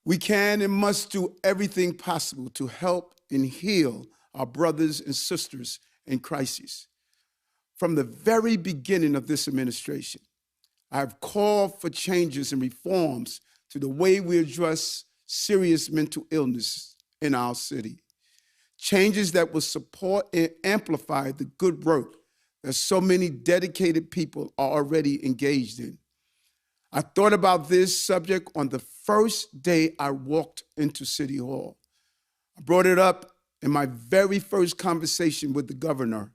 We can and must do everything possible to help and heal our brothers and sisters in crisis. From the very beginning of this administration, I have called for changes and reforms to the way we address serious mental illness in our city. Changes that will support and amplify the good work that so many dedicated people are already engaged in. I thought about this subject on the first day I walked into City Hall. I brought it up in my very first conversation with the governor,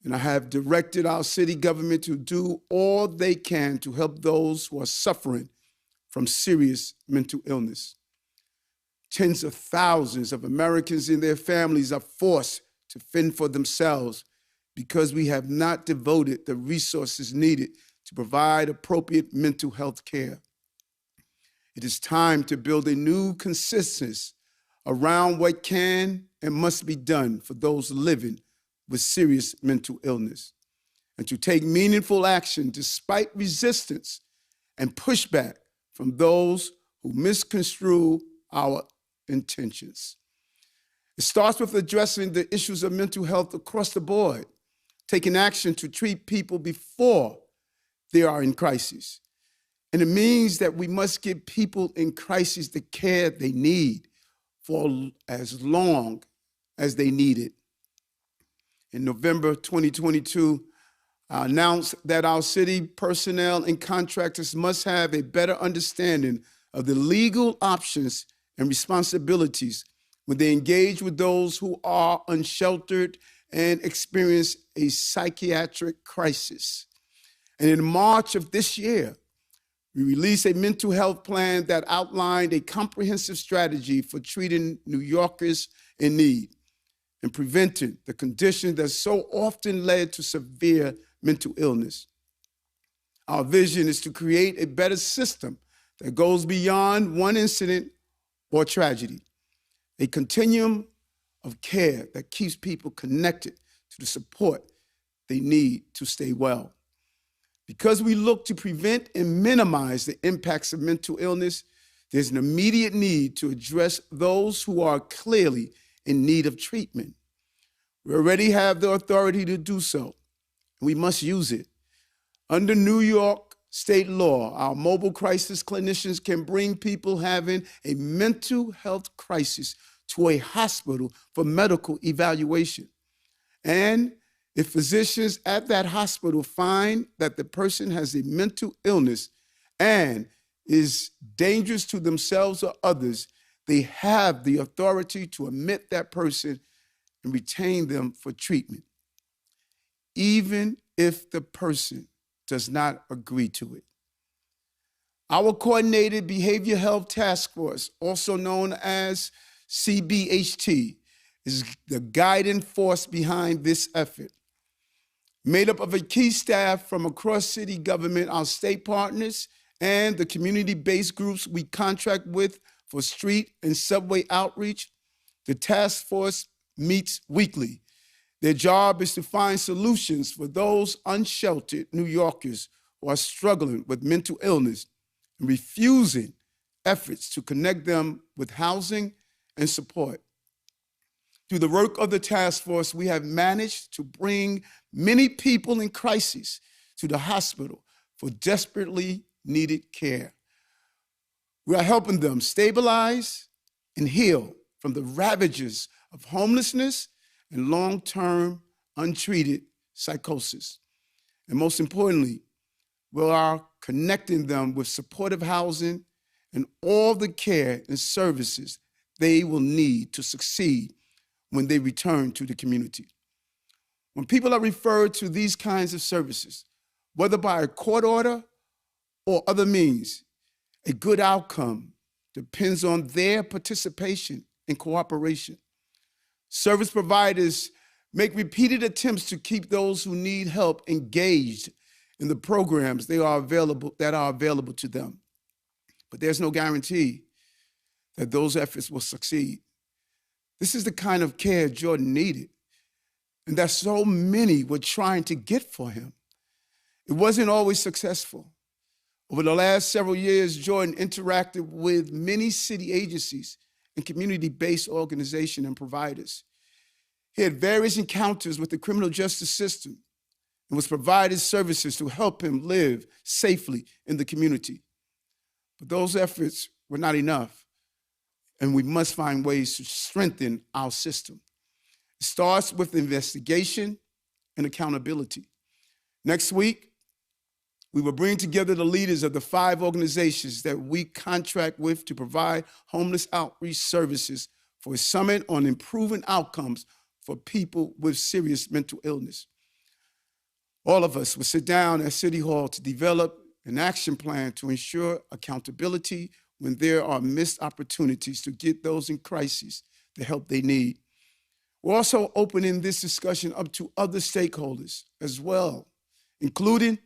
and I have directed our city government to do all they can to help those who are suffering from serious mental illness. Tens of thousands of Americans and their families are forced to fend for themselves because we have not devoted the resources needed to provide appropriate mental health care. It is time to build a new consensus around what can and must be done for those living with serious mental illness, and to take meaningful action despite resistance and pushback from those who misconstrue our intentions. It starts with addressing the issues of mental health across the board, taking action to treat people before they are in crisis. And it means that we must give people in crisis the care they need for as long as they need it. In November 2022, I announced that our city personnel and contractors must have a better understanding of the legal options and responsibilities when they engage with those who are unsheltered and experience a psychiatric crisis. And in March of this year, we released a mental health plan that outlined a comprehensive strategy for treating New Yorkers in need and preventing the condition that so often led to severe mental illness. Our vision is to create a better system that goes beyond one incident or tragedy, a continuum of care that keeps people connected to the support they need to stay well. Because we look to prevent and minimize the impacts of mental illness, there's an immediate need to address those who are clearly in need of treatment. We already have the authority to do so. We must use it. Under New York state law, our mobile crisis clinicians can bring people having a mental health crisis to a hospital for medical evaluation. And if physicians at that hospital find that the person has a mental illness and is dangerous to themselves or others, they have the authority to admit that person and retain them for treatment, even if the person does not agree to it. Our Coordinated Behavioral Health Task Force, also known as CBHT, is the guiding force behind this effort. Made up of a key staff from across city government, our state partners, and the community-based groups we contract with for street and subway outreach, the task force meets weekly. Their job is to find solutions for those unsheltered New Yorkers who are struggling with mental illness and refusing efforts to connect them with housing and support. Through the work of the task force, we have managed to bring many people in crisis to the hospital for desperately needed care. We are helping them stabilize and heal from the ravages of homelessness and long-term untreated psychosis. And most importantly, we are connecting them with supportive housing and all the care and services they will need to succeed when they return to the community. When people are referred to these kinds of services, whether by a court order or other means, a good outcome depends on their participation and cooperation. Service providers make repeated attempts to keep those who need help engaged in the programs that are available to them. But there's no guarantee that those efforts will succeed. This is the kind of care Jordan needed, and that so many were trying to get for him. It wasn't always successful. Over the last several years, Jordan interacted with many city agencies and community-based organizations and providers. He had various encounters with the criminal justice system and was provided services to help him live safely in the community. But those efforts were not enough, and we must find ways to strengthen our system. It starts with investigation and accountability. Next week, we will bring together the leaders of the 5 organizations that we contract with to provide homeless outreach services for a summit on improving outcomes for people with serious mental illness. All of us will sit down at City Hall to develop an action plan to ensure accountability when there are missed opportunities to get those in crisis the help they need. We're also opening this discussion up to other stakeholders as well, including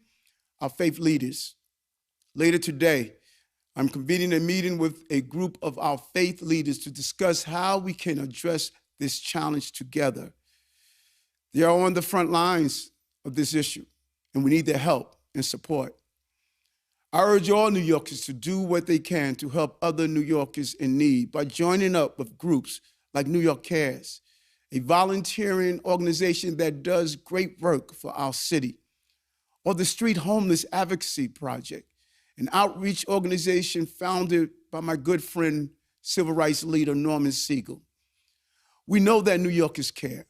our faith leaders. Later today, I'm convening a meeting with a group of our faith leaders to discuss how we can address this challenge together. They are on the front lines of this issue, and we need their help and support. I urge all New Yorkers to do what they can to help other New Yorkers in need by joining up with groups like New York Cares, a volunteering organization that does great work for our city, or the Street Homeless Advocacy Project, an outreach organization founded by my good friend, civil rights leader Norman Siegel. We know that New Yorkers care,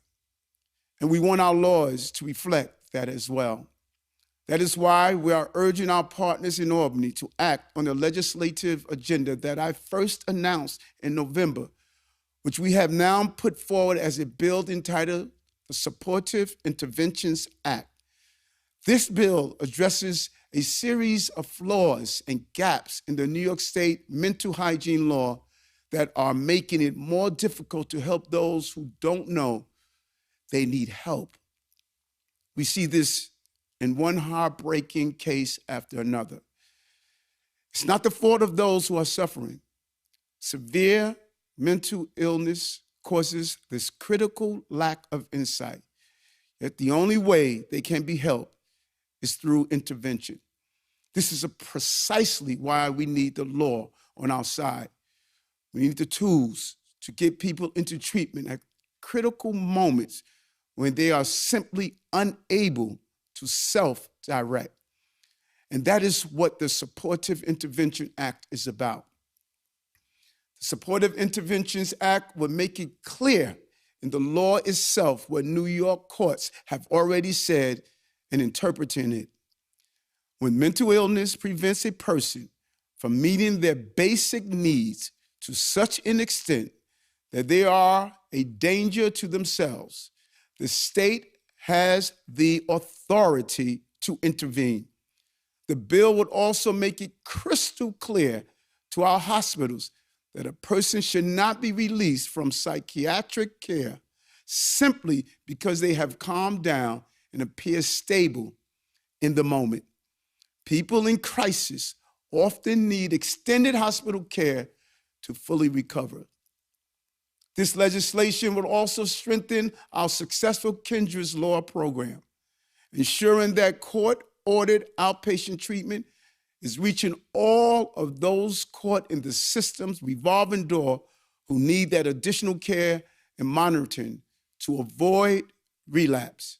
and we want our laws to reflect that as well. That is why we are urging our partners in Albany to act on the legislative agenda that I first announced in November, which we have now put forward as a bill entitled the Supportive Interventions Act. This bill addresses a series of flaws and gaps in the New York State mental hygiene law that are making it more difficult to help those who don't know they need help. We see this in one heartbreaking case after another. It's not the fault of those who are suffering. Severe mental illness causes this critical lack of insight, yet the only way they can be helped is through intervention. This is precisely why we need the law on our side. We need the tools to get people into treatment at critical moments when they are simply unable to self-direct. And that is what the Supportive Intervention Act is about. The Supportive Interventions Act will make it clear in the law itself what New York courts have already said and interpreting it. When mental illness prevents a person from meeting their basic needs to such an extent that they are a danger to themselves, the state has the authority to intervene. The bill would also make it crystal clear to our hospitals that a person should not be released from psychiatric care simply because they have calmed down and appear stable in the moment. People in crisis often need extended hospital care to fully recover. This legislation will also strengthen our successful Kendra's Law program, ensuring that court-ordered outpatient treatment is reaching all of those caught in the system's revolving door who need that additional care and monitoring to avoid relapse.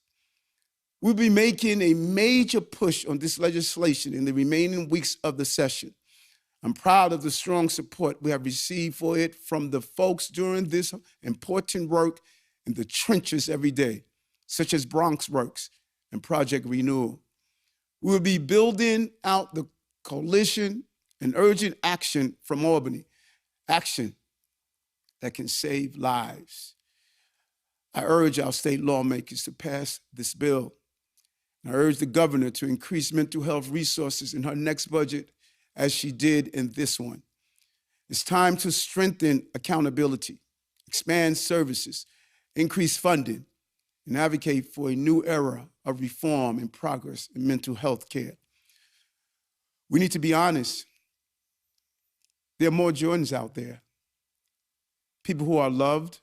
We'll be making a major push on this legislation in the remaining weeks of the session. I'm proud of the strong support we have received for it from the folks doing this important work in the trenches every day, such as Bronx Works and Project Renewal. We will be building out the coalition and urgent action from Albany, action that can save lives. I urge our state lawmakers to pass this bill. I urge the governor to increase mental health resources in her next budget as she did in this one. It's time to strengthen accountability, expand services, increase funding, and advocate for a new era of reform and progress in mental health care. We need to be honest. There are more Jordans out there. People who are loved,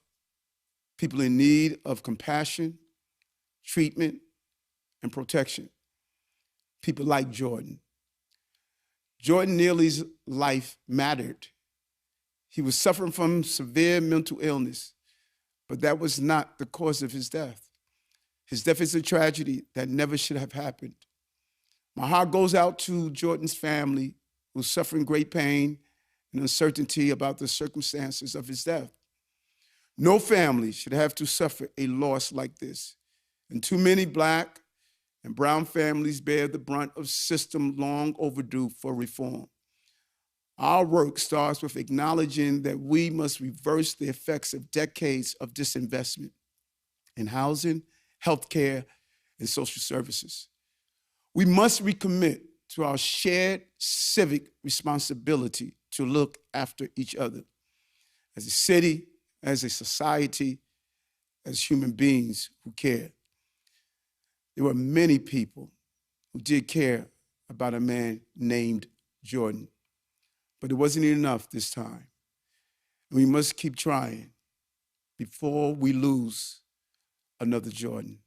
people in need of compassion, treatment, and protection. People like Jordan. Jordan Neely's life mattered. He was suffering from severe mental illness, but that was not the cause of his death. His death is a tragedy that never should have happened. My heart goes out to Jordan's family, who's suffering great pain and uncertainty about the circumstances of his death. No family should have to suffer a loss like this. And too many Black and brown families bear the brunt of system long overdue for reform. Our work starts with acknowledging that we must reverse the effects of decades of disinvestment in housing, healthcare, and social services. We must recommit to our shared civic responsibility to look after each other as a city, as a society, as human beings who care. There were many people who did care about a man named Jordan, but it wasn't enough this time. We must keep trying before we lose another Jordan.